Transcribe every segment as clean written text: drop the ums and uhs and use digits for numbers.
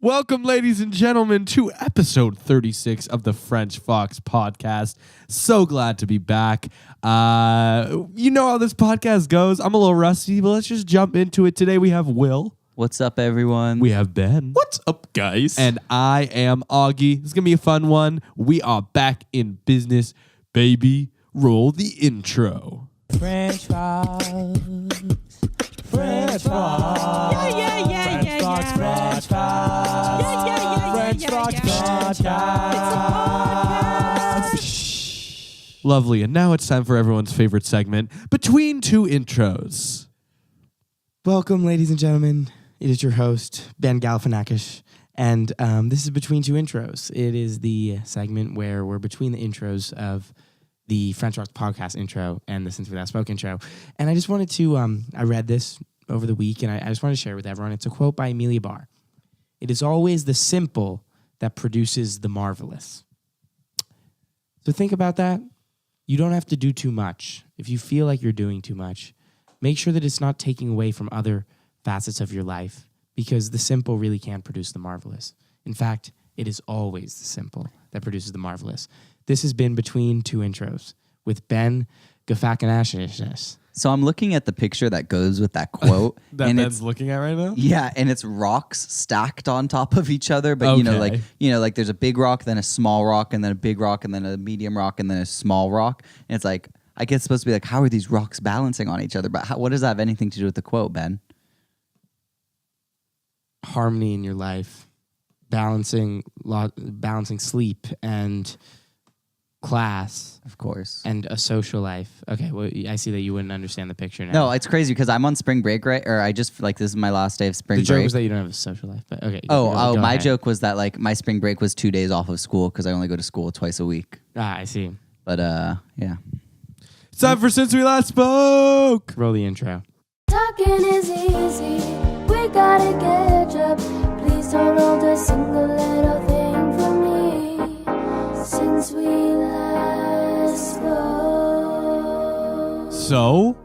Welcome, ladies and gentlemen, to episode 36 of the French Fox podcast. So glad to be back. You know how this podcast goes. I'm a little rusty, but let's just jump into it. Today we have Will. What's up, everyone? We have Ben. What's up, guys? And I am Augie. It's going to be a fun one. We are back in business, baby. Roll the intro. French fries. French fries. Yeah. French fries. French fries podcast. Lovely. And now it's time for everyone's favorite segment, Between Two Intros. Welcome, ladies and gentlemen. It is your host, Ben Galifianakis, and this is Between Two Intros. It is the segment where we're between the intros of the French Fox podcast intro and the Since We Last Spoke intro. And I just wanted to, I read this over the week, and I just wanted to share it with everyone. It's a quote by Amelia Barr. It is always the simple that produces the marvelous. So think about that. You don't have to do too much. If you feel like you're doing too much, make sure that it's not taking away from other facets of your life, because the simple really can produce the marvelous. In fact, it is always the simple that produces the marvelous. This has been Between Two Intros with Benn Galifianakis. So I'm looking at the picture that goes with that quote. That and Ben's looking at right now? Yeah, and it's rocks stacked on top of each other. But Okay. like there's a big rock, then a small rock, and then a big rock, and then a medium rock, and then a small rock. And it's like, I guess it's supposed to be like, how are these rocks balancing on each other? But what does that have anything to do with the quote, Ben? Harmony in your life, balancing sleep and class, Of course. and a social life. Okay, well, I see that you wouldn't understand the picture now. No, it's crazy because I'm on spring break, right? Or I just, like, this is my last day of spring the joke break. was that you don't have a social life, but okay. Oh, go my ahead. joke was that, like, my spring break was 2 days off of school because I only go to school twice a week. I see. But, yeah. It's time for Since We Last Spoke. Roll the intro. Talking is easy, we gotta catch up. Please don't hold a single little thing for me. Since we last spoke. So,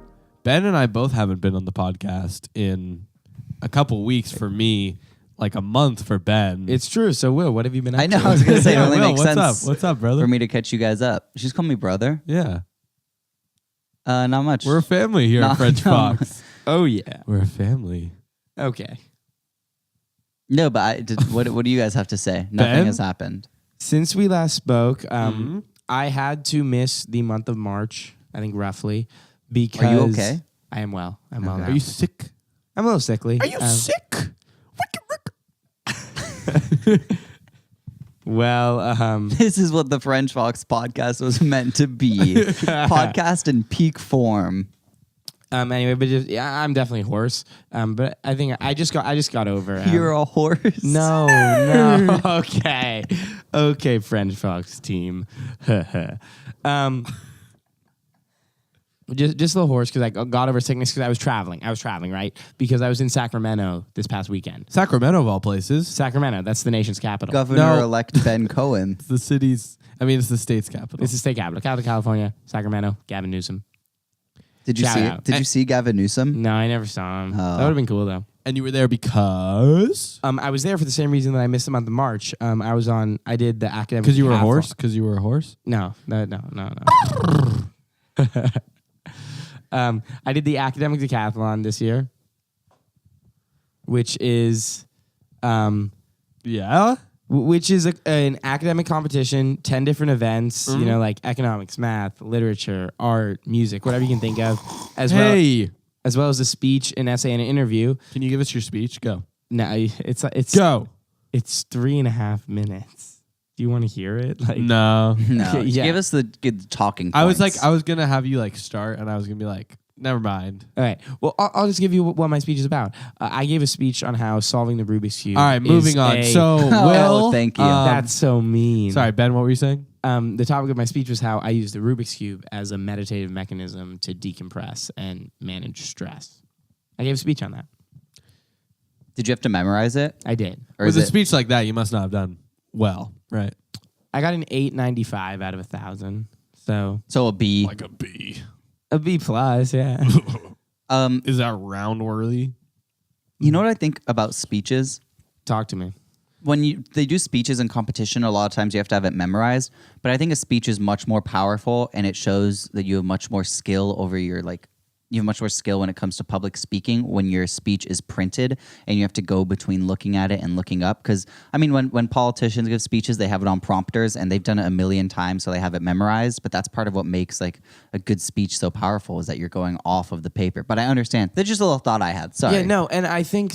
Ben and I both haven't been on the podcast in a couple weeks for me, like a month for Ben. It's true. So, Will, what have you been up I know, to? I was going to say, it only Will, makes what's sense up? What's up, brother? for me to catch you guys up. She's called me brother. Yeah. Not much. We're a family here No, at French no. Fox. Oh, yeah. We're a family. Okay. No, but what do you guys have to say? Nothing Ben? has happened. Since we last spoke, Mhm. I had to miss the month of March, I think roughly, because... Are you okay? I am well. I'm well Okay. now. Are you sick? I'm a little sickly. Are you sick? Well, This is what the French Fox podcast was meant to be. Podcast in peak form. anyway, but just, yeah, I'm definitely hoarse. But I think I just got over. You're a horse. No. Okay, French Fox team. Just a little hoarse because I got over sickness because I was traveling. Right? Because I was in Sacramento this past weekend. Sacramento of all places. Sacramento, that's the nation's capital. Governor-elect Ben Cohen. It's the city's, it's the state's capital. It's the state capital. Capital, California, Sacramento, Gavin Newsom. Did you Shout see out. it? Did you see Gavin Newsom? No, I never saw him. Oh. That would have been cool, though. And you were there because? I was there for the same reason that I missed the month of March. I did the academic... Because you were a decathlon. horse? Because you were a horse? No. I did the academic decathlon this year, which is Yeah? an academic competition, 10 different events, Mm-hmm. like economics, math, literature, art, music, whatever you can think of, as well as a speech, an essay, and an interview. Can you give us your speech? Go. No, it's Go. It's 3.5 minutes. Do you want to hear it? Like, No. No. Yeah. Give us the good talking points. I was going to have you start and I was going to be like, never mind. All right. Well, I'll just give you what my speech is about. I gave a speech on how solving the Rubik's Cube. All right, moving on. So, Oh, Will. thank you. That's so mean. Sorry, Ben, what were you saying? The topic of my speech was how I use the Rubik's Cube as a meditative mechanism to decompress and manage stress. I gave a speech on that. Did you have to memorize it? I did. Or With is a it? speech like that, you must not have done well, right? I got an 895 out of 1,000. So So a B. Like a B. a B plus, yeah. Is that round worthy? You know what I think about speeches? Talk to me. when they do speeches in competition, a lot of times you have to have it memorized. But I think a speech is much more powerful, and it shows that you have much more skill over your you have much more skill when it comes to public speaking when your speech is printed and you have to go between looking at it and looking up. Because, I mean, when politicians give speeches, they have it on prompters and they've done it a million times, so they have it memorized. But that's part of what makes like a good speech so powerful is that you're going off of the paper. But I understand. That's just a little thought I had. Sorry. Yeah, no, and I think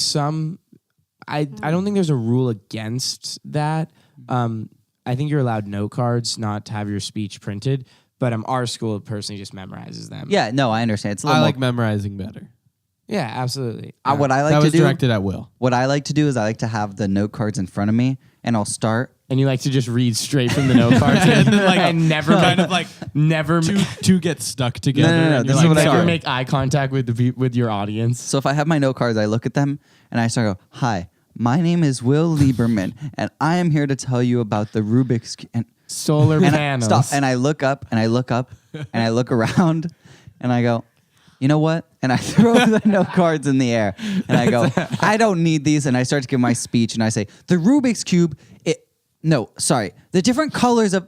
I don't think there's a rule against that. I think you're allowed note cards not to have your speech printed. But our school personally just memorizes them. Yeah, no, I understand. It's a little I more, like memorizing better. Yeah, absolutely. what I like That to was do. directed at Will. What I like to do is I like to have the note cards in front of me, and I'll start. And you like to just read straight from the note cards and never Kind of like never two get stuck together. No, and this you're is what I never do. make eye contact with your audience. So if I have my note cards, I look at them and I start go, "Hi, my name is Will Lieberman, and I am here to tell you about the Rubik's and Solar and panels. stop." And I look up and I look up and I look around and I go, "You know what?" And I throw the note cards in the air and I go, "I don't need these." And I start to give my speech and I say, "The Rubik's Cube, the different colors of."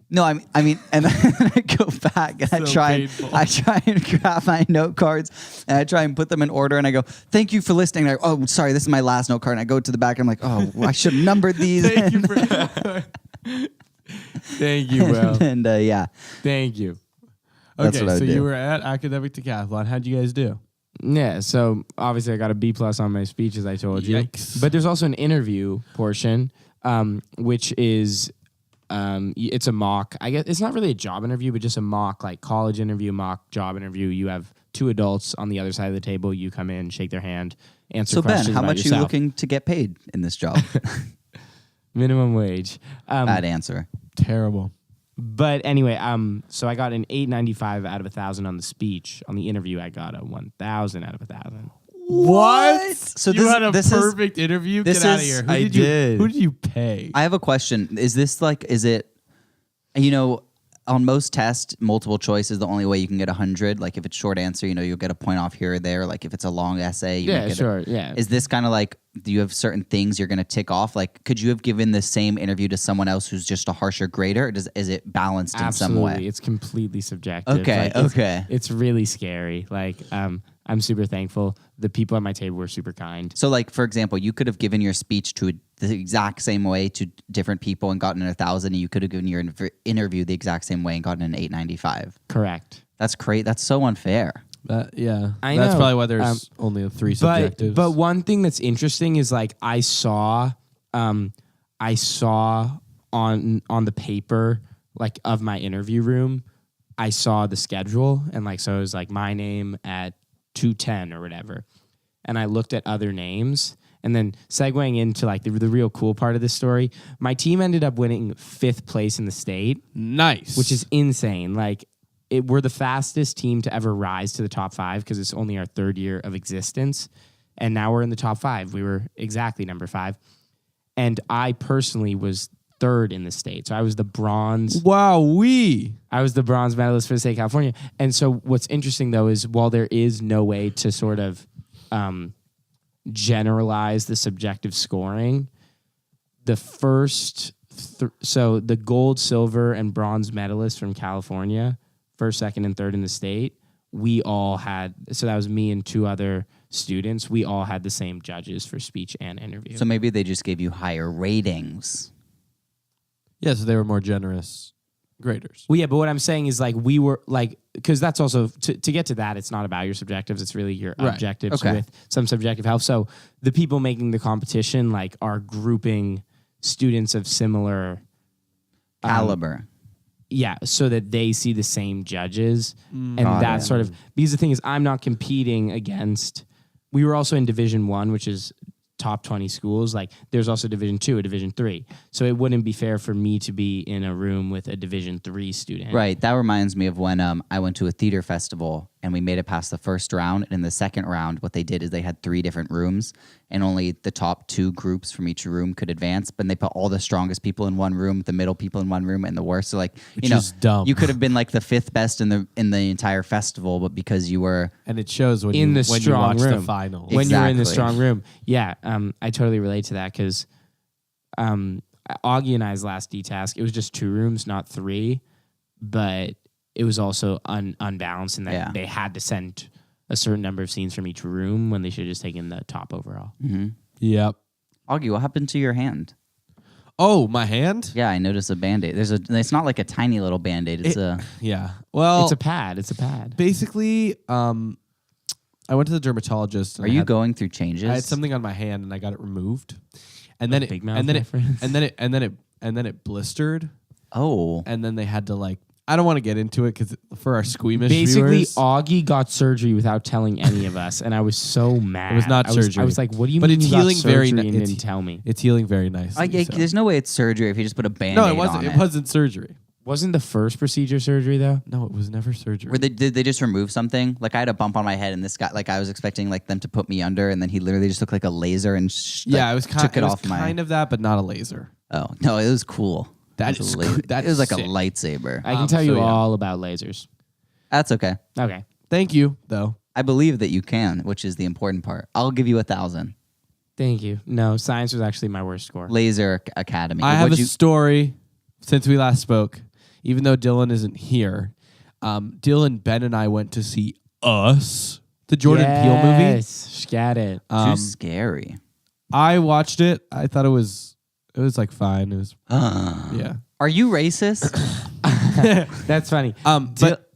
No, I mean, and then I go back and So painful. I try and grab my note cards and I try and put them in order and I go, "Thank you for listening." And I go, "Oh, sorry, this is my last note card." And I go to the back and I'm like, "Oh, I should have numbered these." Thank you for Thank you, Will. and yeah, Thank you. That's Okay, what I so would do. you were at Academic Decathlon. How'd you guys do? Yeah, so obviously I got a B+ on my speech, as I told you. Yikes. But there's also an interview portion, which is it's a mock. I guess it's not really a job interview, but just a mock like college interview, mock job interview. You have two adults on the other side of the table. You come in, shake their hand, answer so Ben, questions how about much are you yourself. looking to get paid in this job? Minimum wage. Bad answer. Terrible. But anyway, so I got an 895 out of 1,000 on the speech. On the interview, I got a 1,000 out of 1,000. What? So you this- had a this is- perfect interview? this Get out of is- here. I did. Who did you pay? I have a question. Is it, on most tests, multiple choice is the only way you can get 100. Like if it's short answer, you'll get a point off here or there. Like if it's a long essay, you might Yeah, get sure. Yeah. Is this kind of like, do you have certain things you're going to tick off? Like, could you have given the same interview to someone else who's just a harsher grader? Or is it balanced in some Absolutely. way? It's completely subjective. Okay, Like, okay. It's really scary. Like, I'm super thankful. The people at my table were super kind. So, like, for example, you could have given your speech the exact same way to different people and gotten an 1,000, and you could have given your interview the exact same way and gotten an 895. Correct. That's great. That's so unfair. Yeah. I That's know. probably why there's only three subjectives. But one thing that's interesting is like I saw on the paper like of my interview room, I saw the schedule and like so it was like my name at 2:10 or whatever. And I looked at other names and then segueing into like the real cool part of this story, my team ended up winning 5th place in the state, nice. which is insane. Like we're the fastest team to ever rise to the top 5 because it's only our 3rd year of existence. And now we're in the top 5. We were exactly number 5. And I personally was 3rd in the state. So I was the bronze. I was the bronze medalist for the state of California. And so what's interesting though is while there is no way to sort of generalize the subjective scoring, the first, so the gold, silver, and bronze medalists from California, 1st, 2nd, and 3rd in the state, we all had, so that was me and 2 other students, we all had the same judges for speech and interview. So maybe they just gave you higher ratings. Yeah, so they were more generous graders. Well, yeah, but what I'm saying is like we were like, because that's also, to get to that, it's not about your subjectives, it's really your Right. objectives Okay. with some subjective help. So the people making the competition like are grouping students of similar Caliber. yeah, so that they see the same judges. And Got that's it. sort of, because the thing is, I'm not competing against, we were also in Division 1, which is top 20 schools. Like there's also Division 2, a Division 3. So it wouldn't be fair for me to be in a room with a Division 3 student. Right. That reminds me of when I went to a theater festival and we made it past the first round. And in the second round, what they did is they had 3 different rooms and only the top 2 groups from each room could advance. But they put all the strongest people in one room, the middle people in one room, and the worst. So like, Which is dumb. you could have been like the 5th best in the entire festival, but because you were And it shows when In you, the when you strong watch the room. finals. When you're in the Exactly. strong room. Yeah, I totally relate to that because Augie and I's last D-task, it was just 2 rooms, not 3, but it was also unbalanced in that they had to send a certain number of scenes from each room when they should have just taken the top overall. Mm-hmm. Yep. Augie, what happened to your hand? Oh, my hand? Yeah, I noticed a Band-Aid. It's not like a tiny little Band-Aid. It's Yeah. Well, It's a pad. basically, I went to the dermatologist. And Are you going through changes? I had something on my hand and I got it removed, and then Big mouth, my friends. and then it blistered, Oh. and then they had to like. I don't want to get into it because for our squeamish Basically, viewers, Augie got surgery without telling any of us, and I was so mad. It was not surgery. I was like, "What do you But mean it's you got healing very surgery ni- and it's- didn't tell me?" it's healing very nicely. so. There's no way it's surgery if you just put a Band-Aid No, it wasn't. on It wasn't surgery. Wasn't the first procedure surgery though? No, it was never surgery. Did they just remove something? Like I had a bump on my head, and this guy, like I was expecting like them to put me under, and then he literally just took like a laser and Yeah, it was took it off kind of that, but not a laser. Oh no, it was cool. That It was is a la- cool. That it was is like sick. a lightsaber. I can tell you so yeah. all about lasers. That's okay. Okay. Thank you, though. I believe that you can, which is the important part. I'll give you 1,000. Thank you. No, science was actually my worst score. Laser Academy. I have a What'd you- story since we last spoke. Even though Dylan isn't here, Dylan, Ben, and I went to see Us, the Jordan Peele movie. Yes, scat it. too scary. I watched it. I thought it was like fine. It was yeah. Are you racist? That's funny. But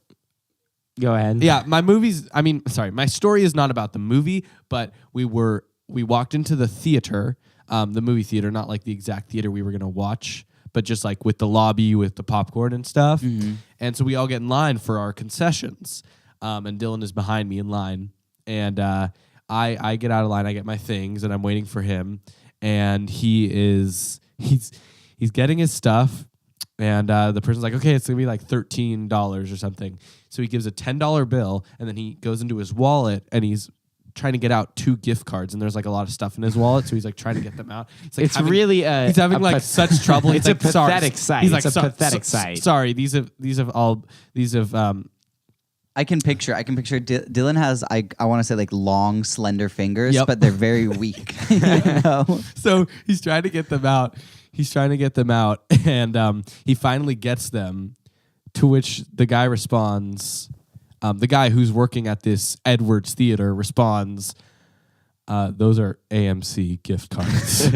Go ahead. yeah, my story is not about the movie, but we walked into the theater, the movie theater, not like the exact theater we were gonna watch, but just like with the lobby with the popcorn and stuff. Mm-hmm. And so we all get in line for our concessions. And Dylan is behind me in line. And I get out of line, I get my things, and I'm waiting for him. And he's getting his stuff. And the person's like, okay, it's going to be like $13 or something. So he gives a $10 bill, and then he goes into his wallet, and he's trying to get out 2 gift cards, and there's like a lot of stuff in his wallet, so he's like trying to get them out. He's like It's really he's having like such trouble. He's It's a like, sorry. pathetic sight. He's It's like, a pathetic sight. Sorry, these have I can picture. Dylan has I want to say like long, slender fingers, Yep. but they're very weak. You know? So he's trying to get them out. And he finally gets them, to which the guy responds, the guy who's working at this Edwards Theater responds, those are AMC gift cards.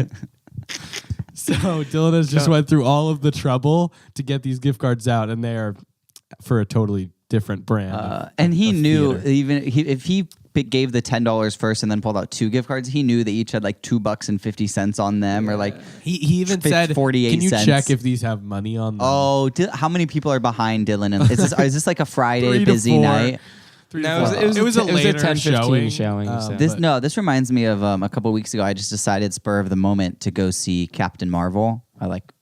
So Dylan has just went through all of the trouble to get these gift cards out, and they are for a totally different brand. And he of knew theater. if he gave the $10 first and then pulled out 2 gift cards, he knew they each had like $2.50 on them, or like He even said, 48 "Can you cents. check if these have money on them?" oh, how many people are behind Dylan? And is this like a Friday 3 to busy 4. night? 3 to No, 4. it was a a later 10-15 showing. showing, so. This reminds me of a couple weeks ago. I just decided spur of the moment to go see Captain Marvel at like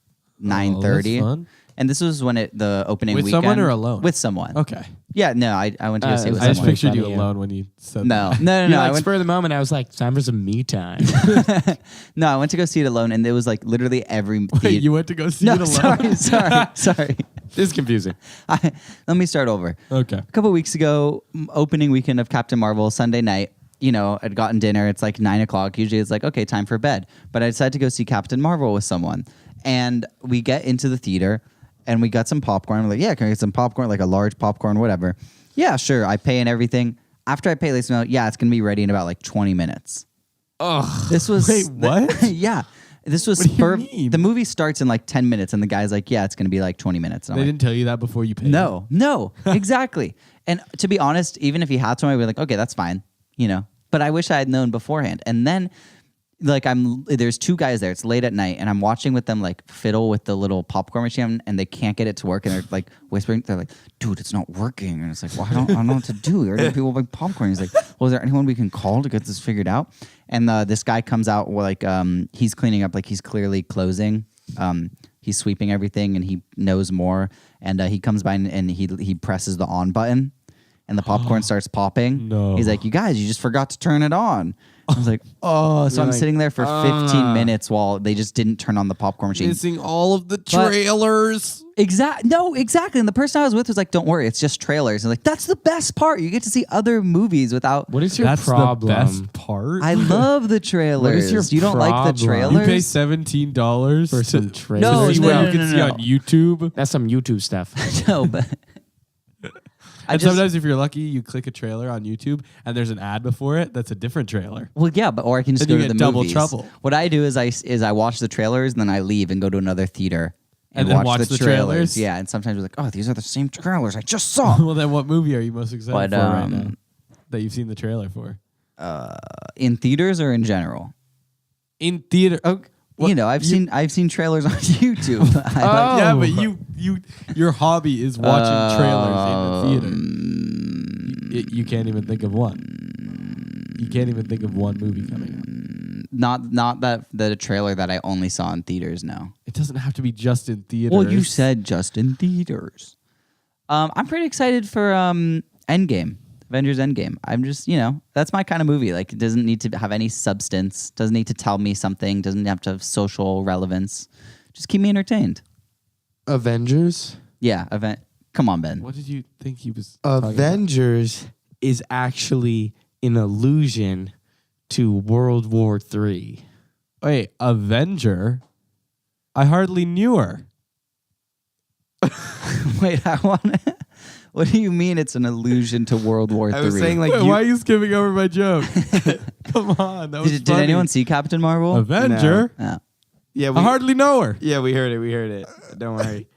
9:30. fun. And this was when the opening With weekend. someone or alone? With someone. Okay. Yeah, no, I went to go see it with I just someone. pictured you funny, yeah. alone when you said No, that. no, You're I like, went. spur of the moment, I was like, time for some me time. No, I went to go see it alone, and it was like literally every. Wait, theater- you went to go see no, it alone? sorry. This is confusing. Let me start over. Okay. A couple weeks ago, opening weekend of Captain Marvel, Sunday night. You know, I'd gotten dinner. It's like 9:00. Usually, it's like okay, time for bed. But I decided to go see Captain Marvel with someone, and we get into the theater, and we got some popcorn. We're like, yeah, can I get some popcorn, like a large popcorn, whatever. Yeah, sure. I pay and everything. After I pay, they know, yeah, it's gonna be ready in about like 20 minutes. Ugh. This was Wait, what? yeah, this was What do you mean? The movie starts in like 10 minutes, and the guy's like, yeah, it's gonna be like 20 minutes. And They I'm didn't tell you that before you paid. no, exactly. And to be honest, even if he had someone, I'd be like, okay, that's fine, you know. But I wish I had known beforehand. And then, like, there's 2 guys there. It's late at night, and I'm watching with them like fiddle with the little popcorn machine, and they can't get it to work, and they're like whispering. They're like, "Dude, it's not working." And it's like, "Well, I don't know what to do. There are people buying popcorn." He's like, "Well, is there anyone we can call to get this figured out?" And this guy comes out like he's cleaning up, like he's clearly closing. He's sweeping everything, and he knows more. And he comes by and he presses the on button. and the popcorn starts popping. No. He's like, "You guys, you just forgot to turn it on." I was like, "Oh!" So I'm like, sitting there for 15 minutes while they just didn't turn on the popcorn machine. Missing all of the trailers. Exactly. And the person I was with was like, "Don't worry, it's just trailers." And like, that's the best part. You get to see other movies without. What is your That's problem? the best part. I love the trailers. your You don't like the problem? You trailers? pay $17 For some to trailers? No, see no, what no, you can no, see no. on YouTube. That's some YouTube stuff. No, but And sometimes if you're lucky, you click a trailer on YouTube and there's an ad before it that's a different trailer. Well, yeah, but or I can just Then go you to the get double movies. trouble. What I do is I watch the trailers and then I leave and go to another theater And then watch the trailers? Yeah, and sometimes we're like, oh, these are the same trailers I just saw. Well, then what movie are you most excited But, for right now that you've seen the trailer for? In theaters or in general? In theater. Oh, You know, I've seen trailers on YouTube. yeah, but your hobby is watching trailers in the theater. You can't even think of one. You can't even think of one movie coming out. Not that the trailer that I only saw in theaters. No. It doesn't have to be just in theaters. Well, you said just in theaters. I'm pretty excited for Endgame, Avengers Endgame. I'm just, that's my kind of movie. Like, it doesn't need to have any substance, doesn't need to tell me something, doesn't have to have social relevance. Just keep me entertained. Avengers? Yeah, Come on, Ben. What did you think he was talking about? Avengers is actually an allusion to World War III. Wait, Avenger? I hardly knew her. Wait, I want to... What do you mean it's an allusion to World War III? I was saying, like, Wait, why are you skipping over my joke? Come on, that was did funny. anyone see Captain Marvel? Avenger? No. Yeah, I hardly know her. Yeah, we heard it. Don't worry.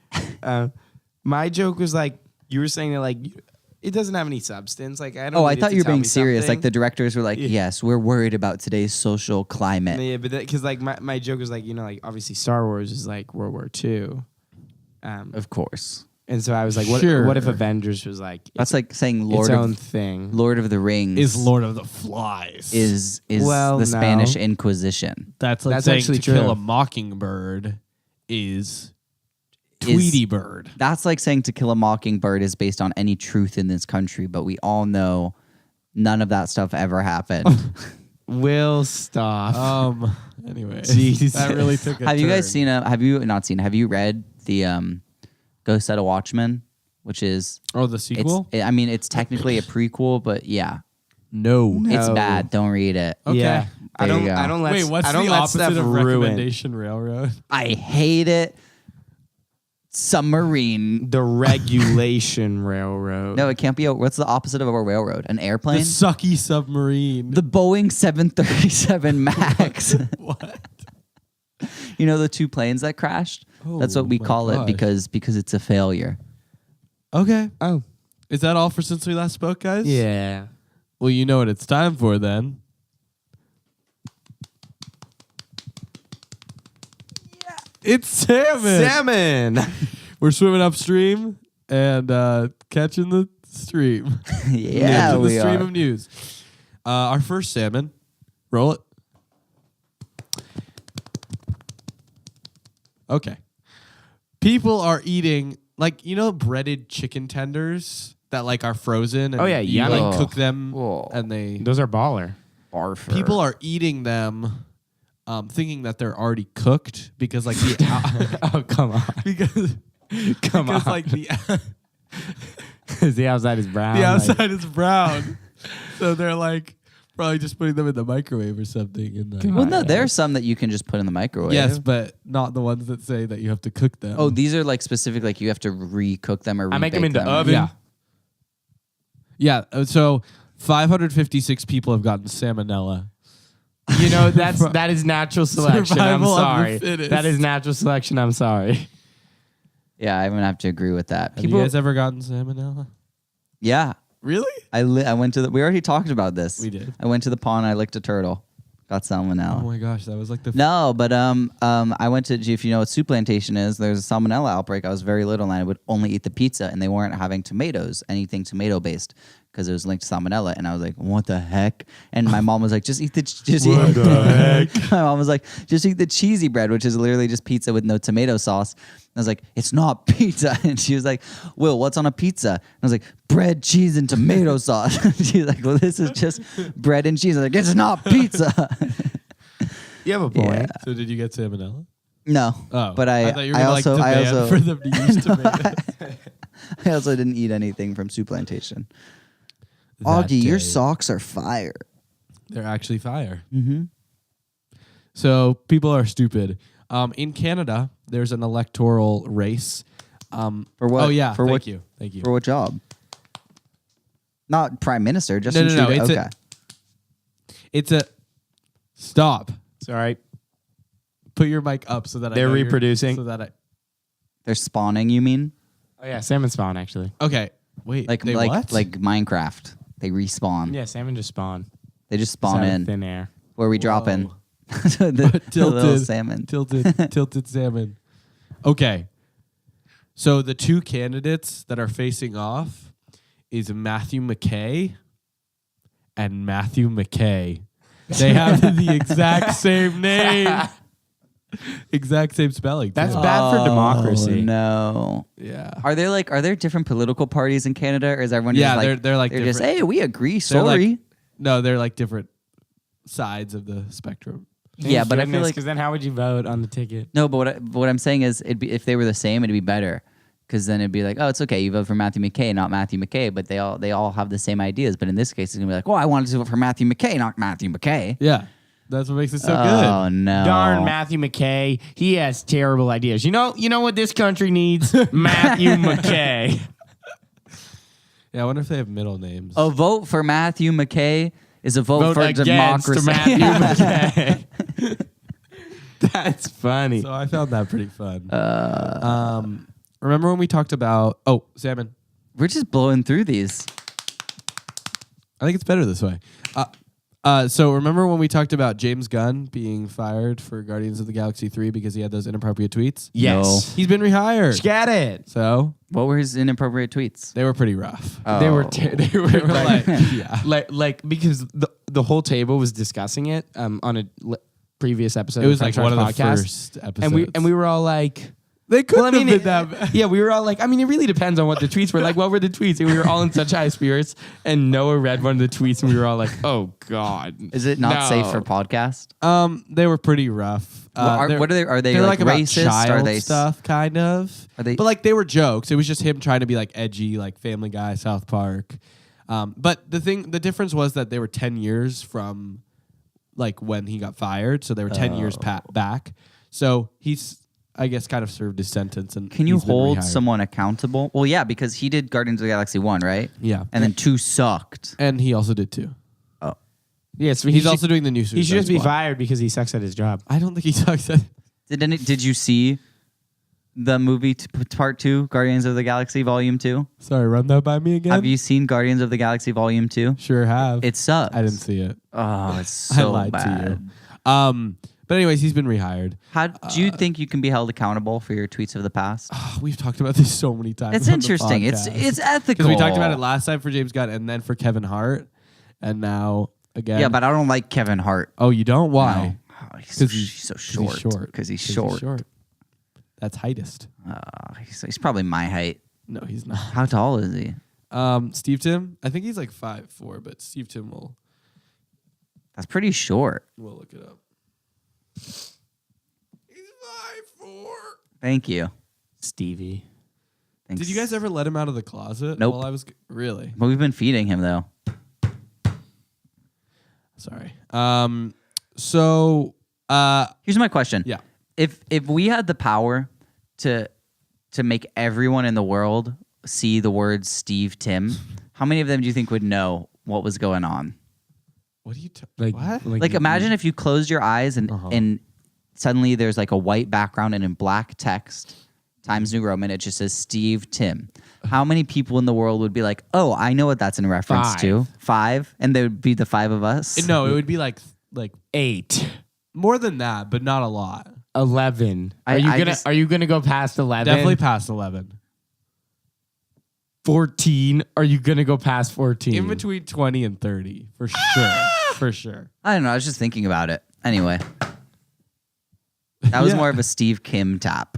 My joke was like, you were saying that like it doesn't have any substance. Like I don't. Oh, I need it thought to you were tell being me serious. something. Like the directors were like, "Yes, we're worried about today's social climate." Yeah, but because like my joke was like like obviously Star Wars is like World War II. Of course, And so I was like, what if Avengers was like that's like saying its own thing? Lord of the Rings Is Lord of the Flies. is Well, the no. Spanish Inquisition. That's like That's saying actually To Kill true. a Mockingbird is Tweety Bird. That's like saying To Kill a Mockingbird is based on any truth in this country, but we all know none of that stuff ever happened. Will stop. Anyway, Jesus. that really took a Have you guys turn. seen have you read the Go Set a Watchman, which is Oh, the sequel? it's technically a prequel, but yeah. No. It's No. bad. Don't read it. Okay. Yeah, I There don't. you go. I don't let. Wait, what's I don't the let opposite stuff of ruin. Recommendation Railroad? I hate it. Submarine. The regulation railroad. No, it can't be. What's the opposite of a railroad? An The airplane? sucky submarine. The Boeing 737 Max. What? You know the two planes that crashed? That's what we my call gosh. it because it's a failure. Okay. Oh, Is that all for Since We Last Spoke, guys? yeah. Well, you know what it's time for then. Yeah. It's salmon. Salmon. We're swimming upstream and catching the stream. Yeah, Into the we stream are. of news. Our first salmon. Roll it. Okay. People are eating breaded chicken tenders that are frozen. And Oh, yeah, you yummy. cook them Whoa. and they. Those are baller. People are eating them, thinking that they're already cooked because Oh, come on. because Come because on. the the outside is brown. the like- outside is brown, so they're probably just putting them in the microwave or something. And Come Well, on, no, guys. there's some that you can just put in the microwave. yes, but not the ones that say that you have to cook them. Oh, these are specific, you have to re-cook them or I make them rebake in the oven. yeah, yeah. So 556 people have gotten salmonella. You know, that is natural selection. I'm Survival of the sorry. fittest. That is natural selection. I'm sorry. Yeah, I'm gonna have to agree with that. Have you guys ever gotten salmonella? Yeah, Really? I went to we already talked about this. We did. I went to the pond. I licked a turtle. Got salmonella. Oh my gosh, that was the. No, but I went to, if you know what soup plantation is, there's a salmonella outbreak. I was very little and I would only eat the pizza and they weren't having tomatoes, anything tomato based, because it was linked to salmonella. And I was like, what the heck? And my mom was like, just eat the What the heck? My mom was like, just eat the cheesy bread, which is literally just pizza with no tomato sauce. I was like, it's not pizza. And she was like, Will, what's on a pizza? And I was like, bread, cheese, and tomato sauce. She's like, well, this is just bread and cheese. I was like, it's not pizza. You have a point. Yeah. So did you get salmonella? No, Oh, but I thought you were gonna, also, like, I demand also, for them to use tomatoes. I also didn't eat anything from Soup Plantation. That Augie, your day. socks are fire. They're actually fire. Mm-hmm. So people are stupid. In Canada, there's an electoral race. For what? Oh yeah, For thank what? you, thank you. For what job? Not prime minister. Just No, okay. It's a stop. Sorry. Put your mic up so that They're I know you're- reproducing. So that I. They're spawning. You mean Oh yeah, salmon spawn actually. Okay, wait. like they like what? like Minecraft? They respawn. Yeah, salmon just spawn. They just Just spawn out of in. thin air. Where we drop in Whoa. the little Tilted. salmon. tilted salmon. Okay, so the two candidates that are facing off is Matthew McKay and Matthew McKay. They have the exact same name, exact same spelling. That's too. bad for democracy. Oh, no. Yeah. Are there different political parties in Canada, or is everyone Yeah, just like they're like they're just different- hey, we agree, They're like- sorry. No, they're like different sides of the spectrum. Yeah, but I feel like because then how would you vote on the ticket? no, but what I'm saying is it'd be if they were the same, it'd be better. Because then it'd be like, oh, it's okay. You vote for Matthew McKay, not Matthew McKay, but they all have the same ideas. But in this case, it's gonna be like, oh, I wanted to vote for Matthew McKay, not Matthew McKay. Yeah, that's what makes it so Oh no! Darn Matthew McKay. He has terrible ideas. You know what this country needs? Matthew McKay. good. Yeah, I wonder if they have middle names. A vote for Matthew McKay is a vote, for against democracy. Matthew McKay. That's funny. So I found that pretty fun. Remember when we talked about salmon? We're just blowing through these. I think it's better this way. So remember when we talked about James Gunn being fired for Guardians of the Galaxy 3 because he had those inappropriate tweets? Yes. He's been rehired. Get it. So What were his inappropriate tweets? they were pretty rough. They were Oh. they were like, like, yeah. like because the whole table was discussing it on a previous episode. It was of like French one of the Podcast. first episodes. and we were all like, they couldn't well, I mean, have been that bad. yeah, we were all like, I mean, it really depends on what the tweets were. Like, what were the tweets? And we were all in such high spirits. And Noah read one of the tweets, and we were all like, oh God, Is it not No. safe for podcast? They were pretty rough. What are they? Are they They're like about racist? child Are they stuff, kind of. Are they- But like they were jokes. It was just him trying to be like edgy, like Family Guy, South Park. But the difference was that they were 10 years from like when he got fired, so they were 10 years back. So he's, I guess, kind of served his sentence. And Can you he's been hold rehired. someone accountable? Well, yeah, because he did Guardians of the Galaxy 1, right? Yeah, And then 2 sucked. and he also did too. yeah, so He's also doing the new. he should Suicide just be Squad. fired because he sucks at his job. I don't think he sucks at. Did you see the movie Part 2, Guardians of the Galaxy Volume 2? Sorry, run that by me again. Have you seen Guardians of the Galaxy Volume 2? Sure have. It sucks. I didn't see it. Oh, it's so I lied bad. to you. But anyways, he's been rehired. How do you think you can be held accountable for your tweets of the past? We've talked about this so many times. It's on the interesting. It's podcast. ethical. Because we talked about it last time for James Gunn and then for Kevin Hart. And now again. Yeah, but I don't like Kevin Hart. Oh, you don't? Why? No. Oh, he's 'Cause so short. Because he's short. That's heightest. He's probably my height. No, he's not. How tall is he? Steve Tim? I think he's like 5'4", but Steve Tim will That's pretty short. look it up. He's 5'4". Thank you. Stevie. Thanks. Did you guys ever let him out of the closet? Nope. While I was really? But we've been feeding him though. Sorry. So Here's my question. yeah. If we had the power to make everyone in the world see the words Steve Tim, how many of them do you think would know what was going on? What are you Like, what? Like imagine if you closed your eyes and suddenly there's like a white background and in black text, Times New Roman, it just says Steve Tim. How many people in the world would be like, oh, I know what that's in reference to? 5? And there would be the 5 of us? No, it would be like 8, more than that, but not a lot. 11. I Are you gonna go past 11? Definitely past 11. 14. Are you going to go past 14? In between 20 and 30, for sure. For sure. I don't know. I was just thinking about it. Anyway. That was Yeah. more of a Steve Kim tap.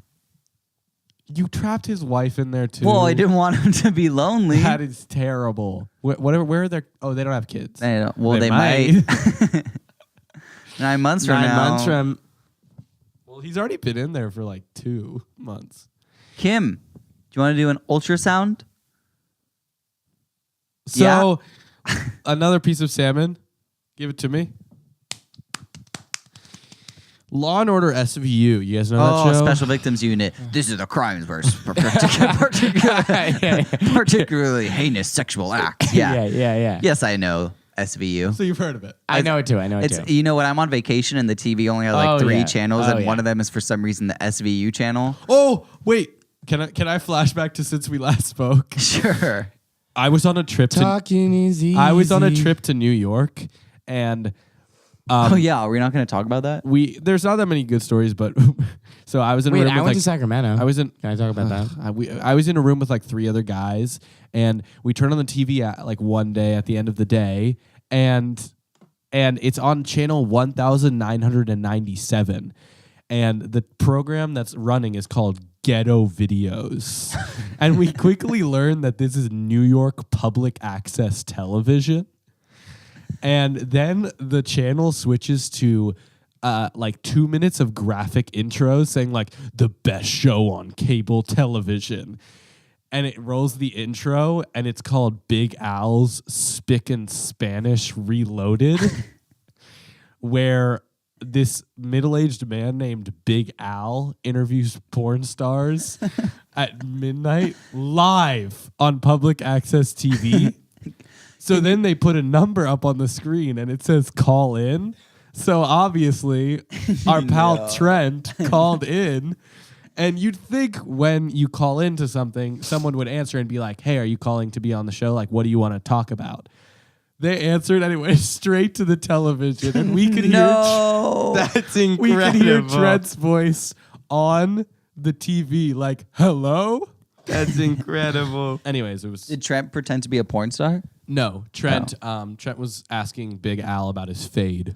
You trapped his wife in there too. Well, I didn't want him to be lonely. That is terrible. Where are their? Oh, they don't have kids. I don't- well, they might. 9 months from 9 now. months from. Well, he's already been in there for like 2 months. Kim, do you want to do an ultrasound? So, another piece of salmon. Give it to me. Law and Order SVU. You guys know that show? Special Victims Unit. This is the crimes versus particularly heinous sexual acts. Yeah. Yeah. Yes, I know SVU. So you've heard of it. I know it too. It's you know when I'm on vacation and the TV only has like 3 channels and one yeah. of them is for some reason the SVU channel. Oh, wait. Can I flash back to since we last spoke? Sure. I was on a trip Talking is easy. I was on a trip to New York, and Oh yeah, are we not going to talk about that? there's not that many good stories, but so I was in a Wait, room I with went like to Sacramento. I was in. Can I talk about that? I was in a room with like 3 other guys, and we turned on the TV at like one day at the end of the day, and it's on channel 1997, and the program that's running is called Ghetto Videos, and we quickly learned that this is New York public access television. And then the channel switches to like 2 minutes of graphic intros saying like the best show on cable television. And it rolls the intro and it's called Big Al's Spick and Spanish Reloaded, where this middle-aged man named Big Al interviews porn stars at midnight live on public access TV. So then they put a number up on the screen and it says call in. So obviously our pal Trent called in, and you'd think when you call into something, someone would answer and be like, hey, are you calling to be on the show? Like, what do you want to talk about? They answered and it went straight to the television, and we could That's incredible. we could hear Trent's voice on the TV like, hello? That's incredible. Anyways, it was... Did Trent pretend to be a porn star? No, Trent. Trent was asking Big Al about his fade.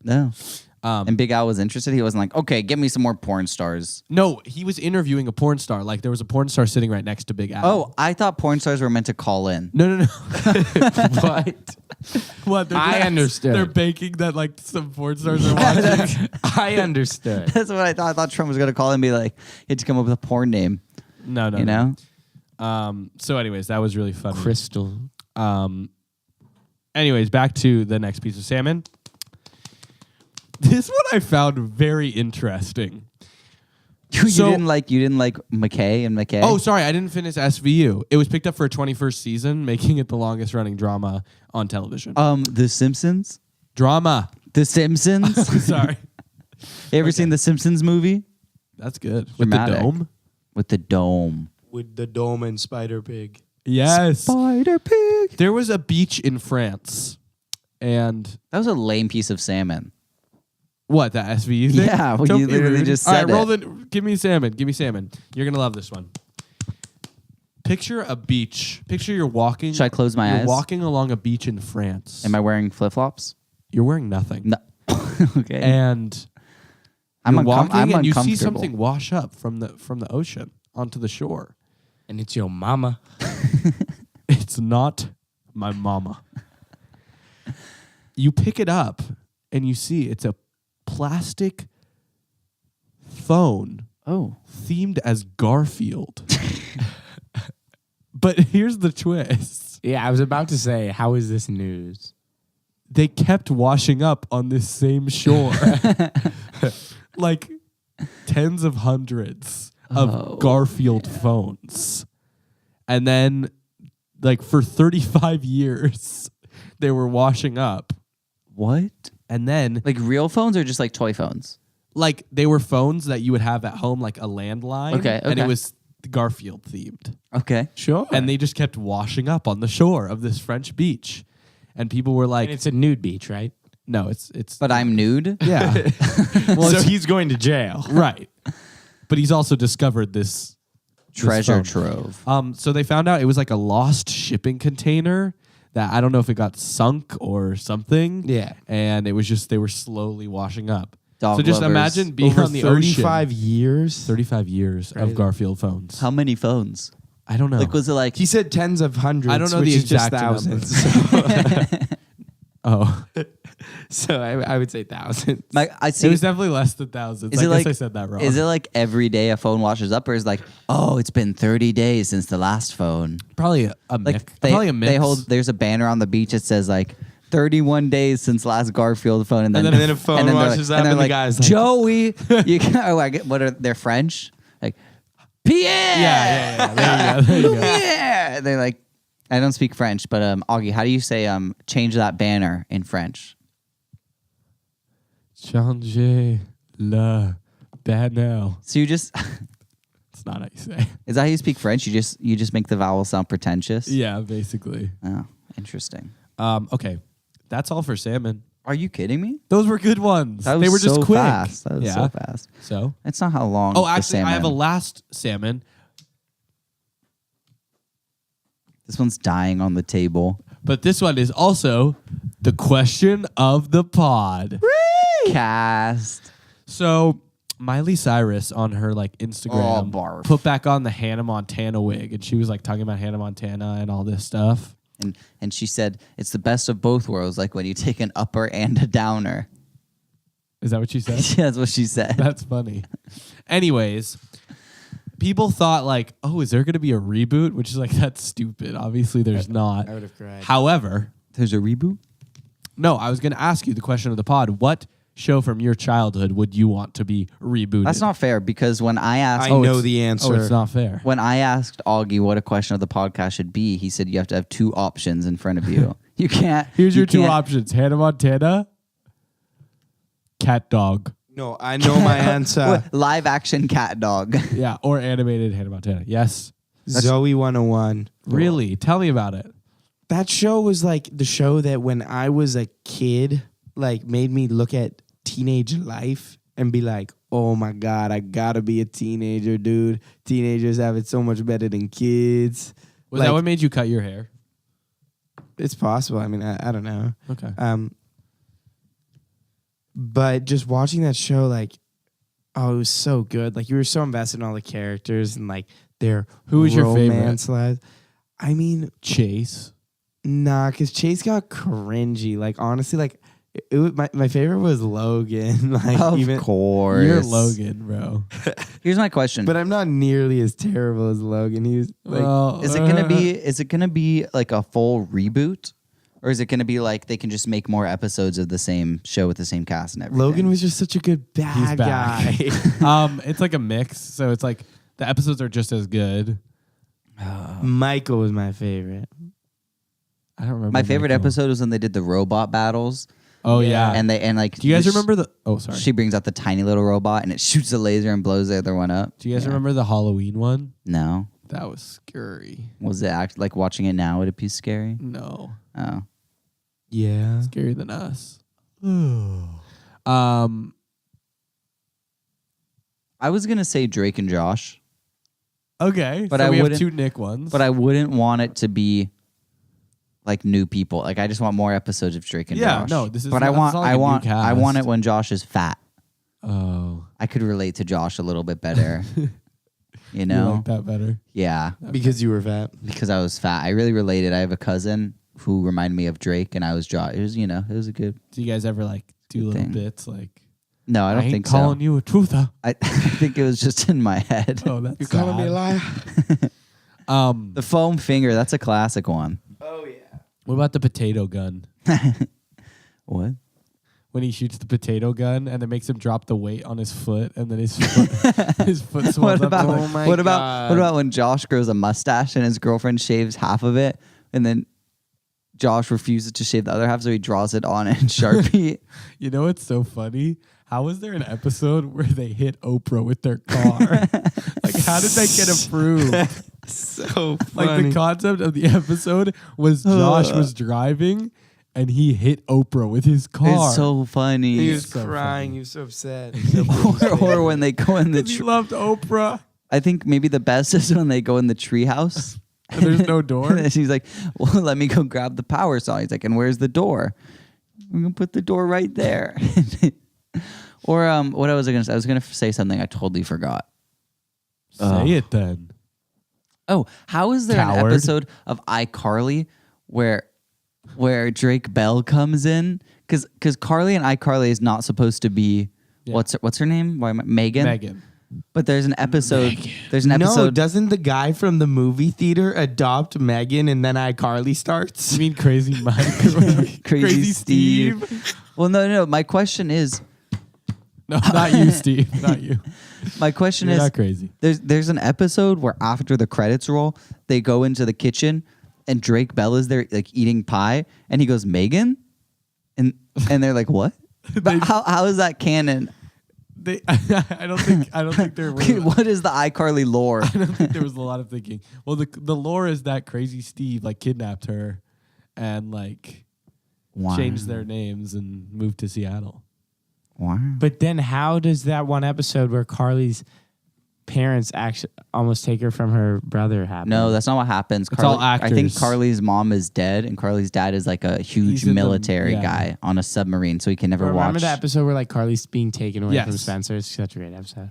No. And Big Al was interested. He wasn't like, okay, give me some more porn stars. No, he was interviewing a porn star. Like there was a porn star sitting right next to Big Al. Oh, I thought porn stars were meant to call in. No. What? What? I understood. They're baking that like some porn stars are watching. I understood. That's what I thought. I thought Trump was going to call in and be like, he had to come up with a porn name. No. You know? So, anyways, that was really funny. Crystal. Anyways, back to the next piece of salmon. This one I found very interesting. You So- didn't like McKay and McKay? Oh, sorry, I didn't finish SVU. It was picked up for a 21st season, making it the longest running drama on television. The Simpsons? Drama. The Simpsons? Sorry. You ever seen the Simpsons movie? That's good. With Dramatic. the dome? With the dome. With the dome and Spider Pig. Yes. Spider Pig. There was a beach in France. And That was a lame piece of salmon. what, that SVU thing? Yeah, well, Don't you be literally rude. just All said right, roll it. the, give me salmon. Give me salmon. You're going to love this one. Picture a beach. Picture you're walking. Should I close my you're eyes? walking along a beach in France. Am I wearing flip-flops? You're wearing nothing. No. Okay. And I'm you're walking I'm and you see uncomfortable. something wash up from the ocean onto the shore. And it's your mama. It's not my mama. You pick it up and you see it's a plastic phone Oh. themed as Garfield. But here's the twist. Yeah, I was about to say, how is this news? They kept washing up on this same shore. Like tens of hundreds of Garfield phones. And then like for 35 years they were washing up. What? And then Like real phones or just like toy phones? like they were phones that you would have at home, like a landline. Okay, And it okay. was Garfield themed. Okay. Sure. And they just kept washing up on the shore of this French beach. And people were like, And it's a nude beach, right? no, it's But I'm nude? yeah. Well, so it's- he's going to jail. right. But he's also discovered this treasure phone. trove. So they found out it was like a lost shipping container that I don't know if it got sunk or something. Yeah. And it was just they were slowly washing up. Dog so just lovers. imagine being Over on the 35 ocean. years. 35 years Crazy. of Garfield phones. How many phones? I don't know. Like, was it like He said tens of hundreds. I don't know which the is just exact number. thousands. Oh, So I would say thousands. I see. it was definitely less than thousands. Is I it guess like- I said that wrong. Is it like every day a phone washes up, or is it like, oh, it's been 30 days since the last phone? probably a Like mix? Probably a mix. they hold. There's a banner on the beach that says like 31 days since last Garfield phone, and then And then a phone they're washes up they're and the like, guy's like- Joey, you can, like, what are they're French? Like Pierre. Yeah. There you go. There you go. Yeah. They're like, I don't speak French, but Augie, how do you say change that banner in French? Changer le banner. So you just It's not how you say. is that how you speak French? You just make the vowel sound pretentious. Yeah, basically. Oh, interesting. Okay, that's all for salmon. Are you kidding me? Those were good ones. That was They were just so quick. fast. That was yeah. so fast. So. That's not how long. Oh, the actually, I have a salmon- last salmon. This one's dying on the table. But this one is also the question of the pod. Cast. So Miley Cyrus on her like Instagram barf. put back on the Hannah Montana wig, and she was like talking about Hannah Montana and all this stuff. And she said it's the best of both worlds, like when you take an upper and a downer. Is that what she said? Yeah, that's what she said. That's funny. Anyways, people thought like, oh, is there going to be a reboot? Which is like, that's stupid. Obviously, there's not. I would have cried. However, There's a reboot? no, I was going to ask you the question of the pod. What show from your childhood would you want to be rebooted? That's not fair because when I asked I know it's- the answer. Oh, it's not fair. when I asked Augie what a question of the podcast should be, he said you have to have two options in front of you. You can't. Here's you your two can't- options: Hannah Montana, cat dog. No, I know my answer. What, live action cat dog. Yeah, or animated Hannah Montana. Yes. Zoe 101. Really? Tell me about it. That show was like the show that when I was a kid, like made me look at teenage life and be like, oh my God, I gotta be a teenager, dude. Teenagers have it so much better than kids. Was Like, that what made you cut your hair? it's possible. I mean, I don't know. Okay. But just watching that show, like, oh, it was so good. Like, you were so invested in all the characters and like their Who was your favorite? romance lives. I mean, Chase. nah, because Chase got cringy. Like, honestly, like, it was, my favorite was Logan. Like, Of even, course. You're Logan, bro. Here's my question. but I'm not nearly as terrible as Logan. He was like, Well, Is it gonna be like a full reboot? Or is it gonna be like they can just make more episodes of the same show with the same cast and everything? Logan was just such a good bad back. guy. it's like a mix, so it's like the episodes are just as good. Michael was my favorite. I don't remember. My favorite Michael. episode was when they did the robot battles. Oh yeah. And like Do you guys this- remember the? Oh, sorry. She brings out the tiny little robot and it shoots a laser and blows the other one up. Do you guys Yeah. remember the Halloween one? No. That was scary. Was it like watching it now? Would it be scary? No, Oh. Yeah. scarier than us. I I was gonna say Drake and Josh, Okay, But so I we have wouldn't- two Nick ones. but I wouldn't want it to be like new people. Like I just want more episodes of Drake and Yeah, Josh. no, this is But not- I want it's not like I a new want I want it cast. when Josh is fat. Oh, I could relate to Josh a little bit better. You you know? like that better? Yeah. Because you were fat. Because I was fat. I really related. I have a cousin who reminded me of Drake and I was Josh. It was, it was a good Do you guys ever like do Good little thing. bits like? No, I don't ain't think calling so. you a truther. I think it was just in my head. Oh, that's You're calling me a liar? The foam finger, that's a classic one. Oh, yeah. What about the potato gun? What? When he shoots the potato gun and it makes him drop the weight on his foot, and then his foot, his foot swells What up. about to Oh like, my what about God. what about when Josh grows a mustache and his girlfriend shaves half of it and then Josh refuses to shave the other half, so he draws it on in Sharpie. you know what's so funny? How was there an episode where they hit Oprah with their car? Like, how did that get approved? So Like, funny. the concept of the episode was Josh was driving and he hit Oprah with his car. It's so funny. He was so crying. funny. He was so upset. or when they go in the He loved Oprah. I think maybe the best is when they go in the treehouse. There's no door. And he's like, well, let me go grab the power saw. He's like, and where's the door? I'm going to put the door right there. Or what I was going to say? I was going to say something I totally forgot. Say it then. Oh, how is there an Coward. episode of iCarly where Drake Bell comes in? Because Carly and iCarly is not supposed to be what's her name? Why am I Megan? Megan. But there's an episode. There's an No, episode. doesn't the guy from the movie theater adopt Megan and then iCarly starts? You mean Crazy Mike? Crazy Steve. Well, no. My question is. No, not you, Steve. Not you. My question You're is. not crazy. There's an episode where after the credits roll, they go into the kitchen and Drake Bell is there like eating pie, and he goes, Megan, and they're like, what? But how is that canon? I don't think there was. What is the iCarly lore? I don't think there was a lot of thinking. Well, the lore is that Crazy Steve like kidnapped her and like changed their names and moved to Seattle. Wow. But then how does that one episode where Carly's parents actually almost take her from her brother happen? No, that's not what happens. It's all I think actors. Carly's mom is dead, and Carly's dad is like a huge He's in the- military yeah. guy on a submarine, so he can never Remember watch. the episode where like Carly's being taken away Yes. from Spencer? It's such a great episode.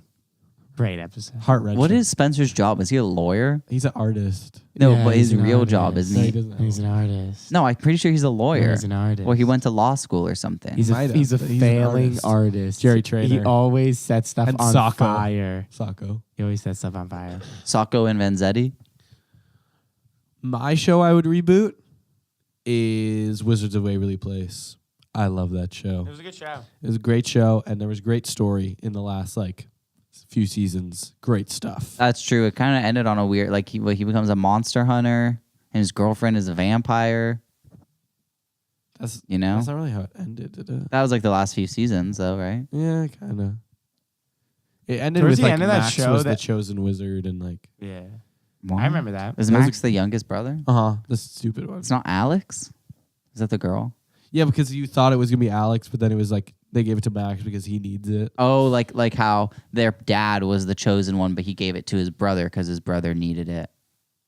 Great episode. Heart wrenching. What is Spencer's job? Is he a lawyer? He's an artist. No, Yeah, but he's his an real artist. job, isn't No, he? he doesn't. He's an artist. No, I'm pretty sure he's a lawyer. He's an artist. Well, he went to law school or something. He's Might a have, he's a but he's an failing artist. artist. Jerry He Trainer. always sets stuff And on Sacco. fire. Sacco. He always sets stuff on fire. Sacco and Vanzetti. My show I would reboot is Wizards of Waverly Place. I love that show. was a good show. It was a great show, and there was great story in the last like few seasons. Great stuff. That's true. It kind of ended on a weird, like he becomes a monster hunter, and his girlfriend is a vampire. That's You know, That's not really how it ended, did it? that was like the last few seasons, though, right? Yeah, kind of. It ended Towards with the like end of that Max show was the that- chosen wizard, and like Yeah. Wow. I remember that. Is Max the youngest brother? the stupid one. It's not Alex. Is that the girl? Yeah, because you thought it was gonna be Alex, but then it was like they gave it to Max because he needs it. Oh, like how their dad was the chosen one, but he gave it to his brother because his brother needed it.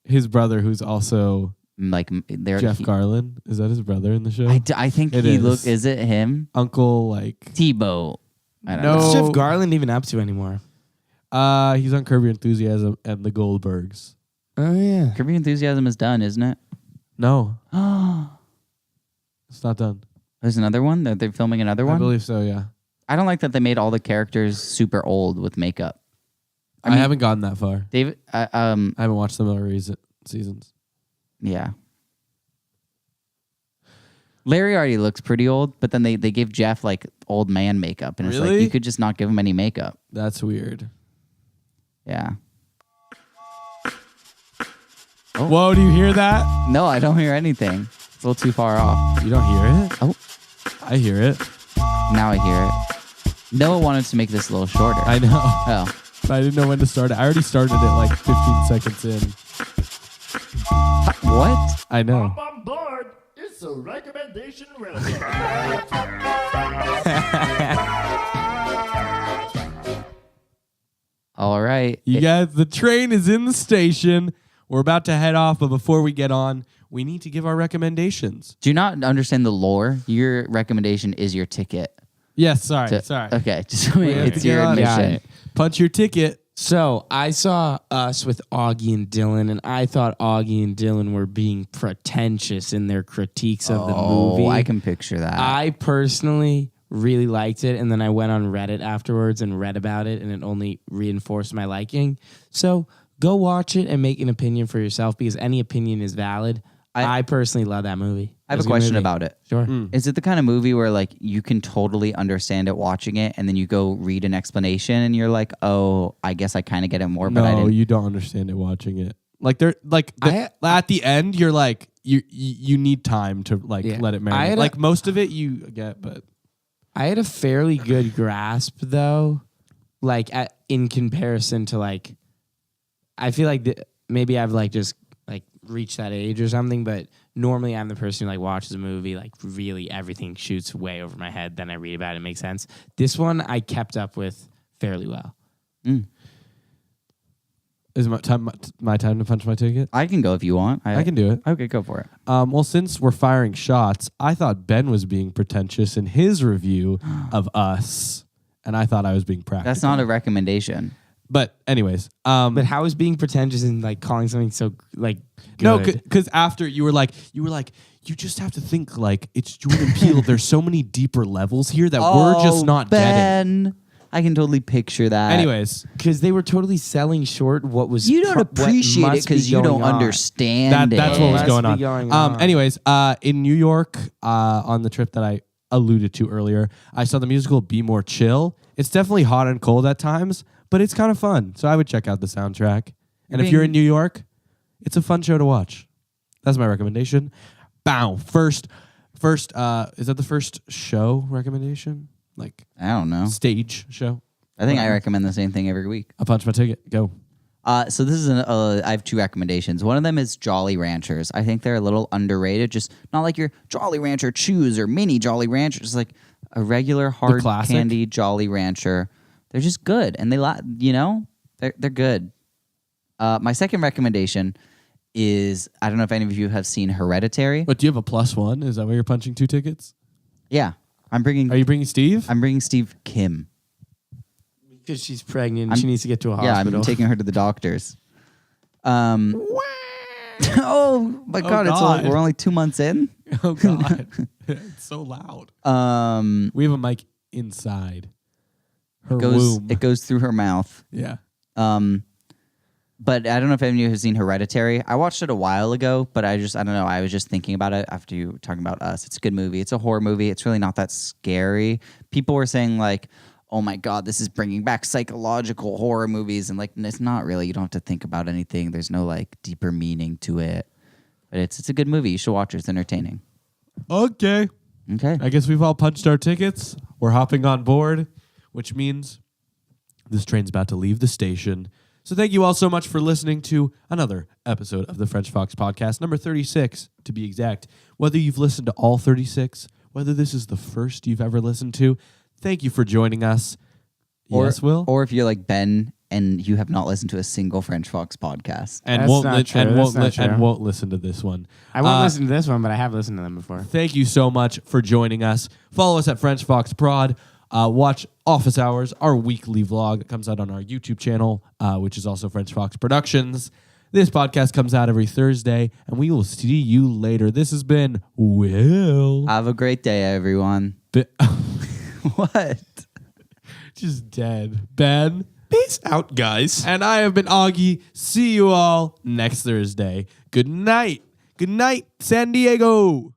His brother, who's also Like they're Jeff Garland, is that his brother in the show? I think It he is. look. Is it him? Uncle, like Tebow. I don't No. know. What's Jeff Garland even up to anymore? he's on Curb Your Enthusiasm and the Goldbergs. Oh yeah. Curb Your Enthusiasm is done, isn't it? No, it's not done. There's another one. They're filming another I one. believe so. Yeah, I don't like that they made all the characters super old with makeup. I mean- haven't gotten that far. David, I haven't watched some other seasons. yeah. Larry already looks pretty old, but then they gave Jeff like old man makeup, and it's like Really? you could just not give him any makeup. That's weird. Yeah. Whoa, do you hear that? No, I don't hear anything. It's a little too far off. You don't hear it? Oh. I hear it. Now I hear it. Noah wanted to make this a little shorter. I know. Oh. But I didn't know when to start it. I already started it like 15 seconds in. What? I know. Hop on board. It's a recommendation railroad. All right. You guys, the train is in the station. We're about to head off, but before we get on, we need to give our recommendations. Do you not understand the lore? Your recommendation is your ticket. Yes, sorry. Okay, just it's get your on it. admission. Punch your ticket. So I saw Us with Augie and Dylan, and I thought Augie and Dylan were being pretentious in their critiques of the movie. Oh, I can picture that. I personally really liked it, and then I went on Reddit afterwards and read about it, and it only reinforced my liking. So go watch it and make an opinion for yourself, because any opinion is valid. I personally love that movie. I have a question about it. Sure. Is it the kind of movie where like you can totally understand it watching it, and then you go read an explanation, and you're like, "Oh, I guess I kind of get it more," but I No, didn't. you don't understand it watching it. Like they're like at the end, you're like you need time to like Yeah. let it I had marinate. a- Like most of it you get, but I had a fairly good grasp, though, like in comparison to like, I feel like maybe I've like just like reached that age or something, but normally I'm the person who like watches a movie, like really everything shoots way over my head, then I read about it, it makes sense. This one I kept up with fairly well. Is my time to punch my ticket? I can go if you want. I can do it. Okay, go for it. Well, since we're firing shots, I thought Ben was being pretentious in his review of Us, and I thought I was being practical. That's not a recommendation. But anyways, But how is being pretentious and like calling something so like good? no, because after you were like, you just have to think like it's Jordan Peele. There's so many deeper levels here that we're just not getting. Ben. I can totally picture that. Anyways, because they were totally selling short what was You don't appreciate it because you don't understand it. that's what was Must going be on. going on. Anyways, in New York, on the trip that I alluded to earlier, I saw the musical Be More Chill. It's definitely hot and cold at times, but it's kind of fun. So I would check out the soundtrack. And if you're in New York, it's a fun show to watch. That's my recommendation. Bow. First, is that the first show recommendation? Like I don't know. stage show? I think I recommend the same thing every week. I'll punch my ticket. Go. So this is I have two recommendations. One of them is Jolly Ranchers. I think they're a little underrated. Just not like your Jolly Rancher Chews or mini Jolly Ranchers. Just like a regular hard classic? candy Jolly Rancher. They're just good, and they're good. My second recommendation is I don't know if any of you have seen Hereditary. But do you have a +1? Is that why you're punching 2 tickets? Yeah, Are you bringing Steve? I'm bringing Steve Kim. because she's pregnant and she needs to get to a Yeah, hospital. I'm taking her to the doctors. Oh my God! God. We're only 2 months in. Oh God, it's so loud. We have a mic inside her womb. It goes through her mouth. Yeah. But I don't know if any of you have seen Hereditary. I watched it a while ago, but I don't know. I was just thinking about it after you were talking about Us. It's a good movie. It's a horror movie. It's really not that scary. People were saying like, oh my God, this is bringing back psychological horror movies. And like, it's not really. You don't have to think about anything. There's no like deeper meaning to it. But it's a good movie. You should watch it. It's entertaining. Okay. Okay. I guess we've all punched our tickets. We're hopping on board, which means this train's about to leave the station. So thank you all so much for listening to another episode of the French Fox Podcast, number 36 to be exact. Whether you've listened to all 36, whether this is the first you've ever listened to, thank you for joining us. Yes, Will? Or if you're like Ben and you have not listened to a single French Fox podcast. And That's won't not li- true. and That's won't not li- true. and won't listen to this one. I won't listen to this one, but I have listened to them before. Thank you so much for joining us. Follow us at French Fox Prod. Watch Office Hours, our weekly vlog that comes out on our YouTube channel, which is also French Fox Productions. This podcast comes out every Thursday, and we will see you later. This has been Will. Have a great day, everyone. What? Just dead. Ben. Peace out, guys. And I have been Augie. See you all next Thursday. Good night. Good night, San Diego.